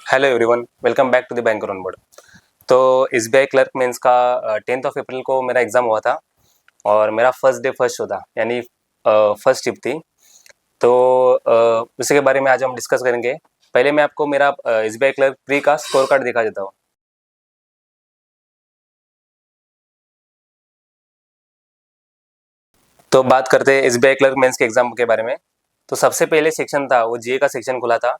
Hello everyone, welcome back to the banker on board. तो SBI clerk mains का 10th of April को मेरा exam हुआ था और मेरा फर्स्ट डे फर्स्ट शो था, यानी फर्स्ट शिफ्ट थी। तो उसी के बारे में आज हम डिस्कस करेंगे। पहले मैं आपको मेरा एसबीआई क्लर्क प्री का स्कोर कार्ड दिखा देता हूँ। तो बात करते हैं एसबीआई क्लर्क मेंस के एग्ज़ाम के बारे में। तो सबसे पहले सेक्शन था वो जीए का सेक्शन खुला था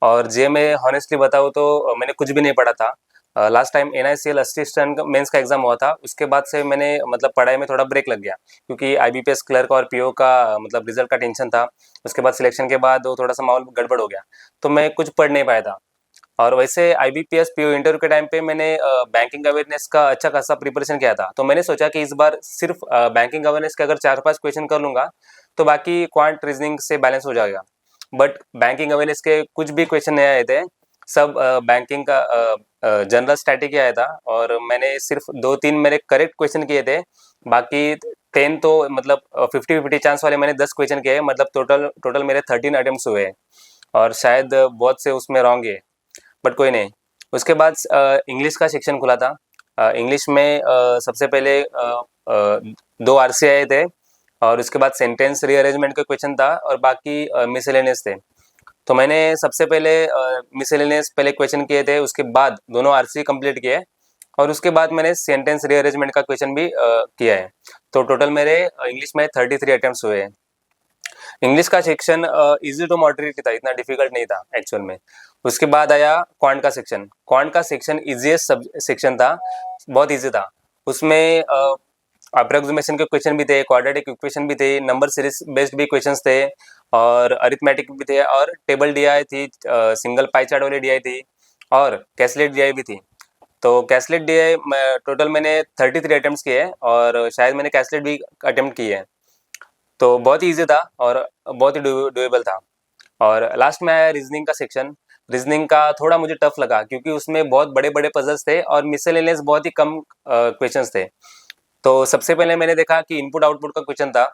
और जीए में हॉनेस्टली बताऊँ तो मैंने कुछ भी नहीं पढ़ा था। Last time NICL assistant mains का एग्ज़ाम हुआ था, उसके बाद से मैंने मतलब पढ़ाई में थोड़ा ब्रेक लग गया क्योंकि आईबीपीएस क्लर्क और पीओ का मतलब रिजल्ट का टेंशन था। उसके बाद सिलेक्शन के बाद वो थोड़ा सा माहौल गड़बड़ हो गया, तो मैं कुछ पढ़ नहीं पाया था। और वैसे आईबीपीएस पीओ इंटरव्यू के टाइम पे मैंने बैंकिंग अवेयरनेस का अच्छा खासा प्रिपरेशन किया था। तो मैंने सोचा कि इस बार सिर्फ बैंकिंग अवेयरनेस के अगर 4-5 क्वेश्चन कर लूँगा तो बाकी क्वांट रीजनिंग से बैलेंस हो जाएगा। बट बैंकिंग अवेयरनेस के कुछ भी क्वेश्चन नहीं आए थे, सब बैंकिंग का जनरल स्टैटिक ही आया था और मैंने सिर्फ 2-3 मेरे करेक्ट क्वेश्चन किए थे। बाकी 10 तो मतलब 50-50 चांस वाले मैंने 10 क्वेश्चन किए, मतलब टोटल टोटल मेरे 13 अटेम्प्ट्स हुए हैं और शायद बहुत से उसमें रॉन्ग है, बट कोई नहीं। उसके बाद इंग्लिश का सेक्शन खुला था। इंग्लिश में सबसे पहले 2 आरसी आए थे और उसके बाद सेंटेंस रीअरेंजमेंट का क्वेश्चन था और बाकी मिसलेनियस थे। तो मैंने सबसे पहले मिसलेनियस पहले क्वेश्चन किए थे, उसके बाद दोनों आरसी कंप्लीट किए और उसके बाद मैंने सेंटेंस रीअरेंजमेंट का क्वेश्चन भी किया है। तो टोटल मेरे इंग्लिश में 33 अटेम्प्ट्स हुए हैं। इंग्लिश का सेक्शन इजी टू मॉडरेट था, इतना डिफिकल्ट नहीं था एक्चुअल में। उसके बाद आया क्वांट का सेक्शन। क्वांट का सेक्शन इजीएस्ट सेक्शन था, बहुत इजी था। उसमें अप्रोक्सीमेशन के क्वेश्चन भी थे, क्वाड्रेटिक इक्वेशन भी थे, नंबर सीरीज बेस्ड भी क्वेश्चंस थे और अरिथमेटिक भी थे और टेबल डीआई थी, सिंगल पाई चार्ट वाली डीआई थी और कैलकुलेट डीआई भी थी। तो कैलकुलेट डीआई टोटल मैंने 33 अटेम्प्ट्स किए और शायद मैंने कैलकुलेट भी अटेम्प्ट किए हैं। तो बहुत ही ईजी था और बहुत ही डुएबल था। और लास्ट में आया रीजनिंग का सेक्शन। रीजनिंग का थोड़ा मुझे टफ लगा क्योंकि उसमें बहुत बड़े बड़े पजल्स थे और मिसलेनियस बहुत ही कम क्वेश्चंस थे। तो सबसे पहले मैंने देखा कि इनपुट आउटपुट का क्वेश्चन था,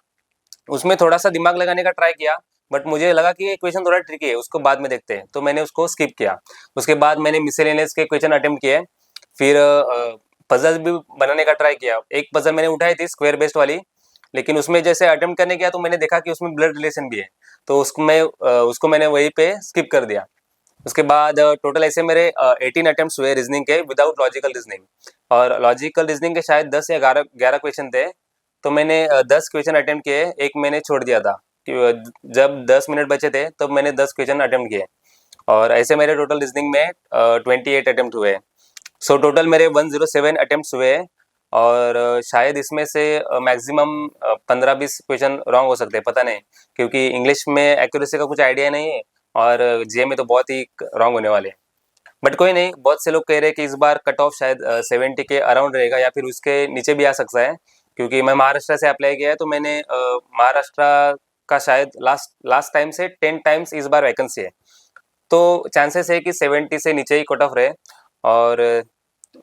उसमें थोड़ा सा दिमाग लगाने का ट्राई किया, बट मुझे लगा कि ये क्वेश्चन थोड़ा ट्रिकी है, उसको बाद में देखते हैं, तो मैंने उसको स्किप किया। उसके बाद मैंने मिसलेनियस के क्वेश्चन अटेम्प्ट किए, फिर पजल भी बनाने का ट्राई किया। एक पजल मैंने उठाई थी स्क्वायर बेस्ड वाली, लेकिन उसमें जैसे अटेम्प्ट करने गया तो मैंने देखा कि उसमें ब्लड रिलेशन भी है, तो उसको मैंने वहीं पे स्किप कर दिया। उसके बाद टोटल ऐसे मेरे 18 अटेम्प्ट्स हुए रीजनिंग के विदाउट लॉजिकल रीजनिंग, और लॉजिकल रीजनिंग के शायद 10 या 11 क्वेश्चन थे। तो मैंने 10 क्वेश्चन अटेम्प्ट किए, एक मैंने छोड़ दिया था कि जब 10 मिनट बचे थे तब मैंने 10 क्वेश्चन अटेम्प्ट किए और ऐसे मेरे टोटल रीजनिंग में 28 अटेम्प्ट हुए। सो टोटल मेरे 107 अटेम्प्ट्स हुए और शायद इसमें से मैक्सिमम 15-20 क्वेश्चन रॉन्ग हो सकते हैं, पता नहीं, क्योंकि इंग्लिश में एक्यूरेसी का कुछ आइडिया नहीं है और जे में तो बहुत ही रॉन्ग होने वाले हैं। बट कोई नहीं, बहुत से लोग कह रहे हैं कि इस बार कट ऑफ शायद 70 के अराउंड रहेगा या फिर उसके नीचे भी आ सकता है, क्योंकि मैं महाराष्ट्र से अप्लाई किया है, तो मैंने महाराष्ट्र का शायद लास्ट लास्ट टाइम से 10 टाइम्स इस बार वैकेंसी है, तो चांसेस है कि 70 से नीचे ही कट ऑफ रहे और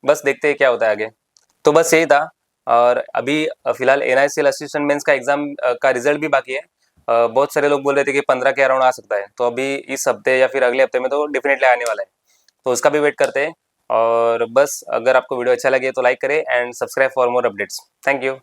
बस देखते हैं क्या होता है आगे। तो बस यही था। और अभी फिलहाल एनआईसीएल असिस्टेंट मेंस का एग्जाम का रिजल्ट भी बाकी है। बहुत सारे लोग बोल रहे थे कि 15 के अराउंड आ सकता है, तो अभी इस हफ्ते या फिर अगले हफ्ते में तो डेफिनेटली आने वाला है, तो उसका भी वेट करते हैं। और बस अगर आपको वीडियो अच्छा लगे तो लाइक करें and subscribe for more updates. Thank you.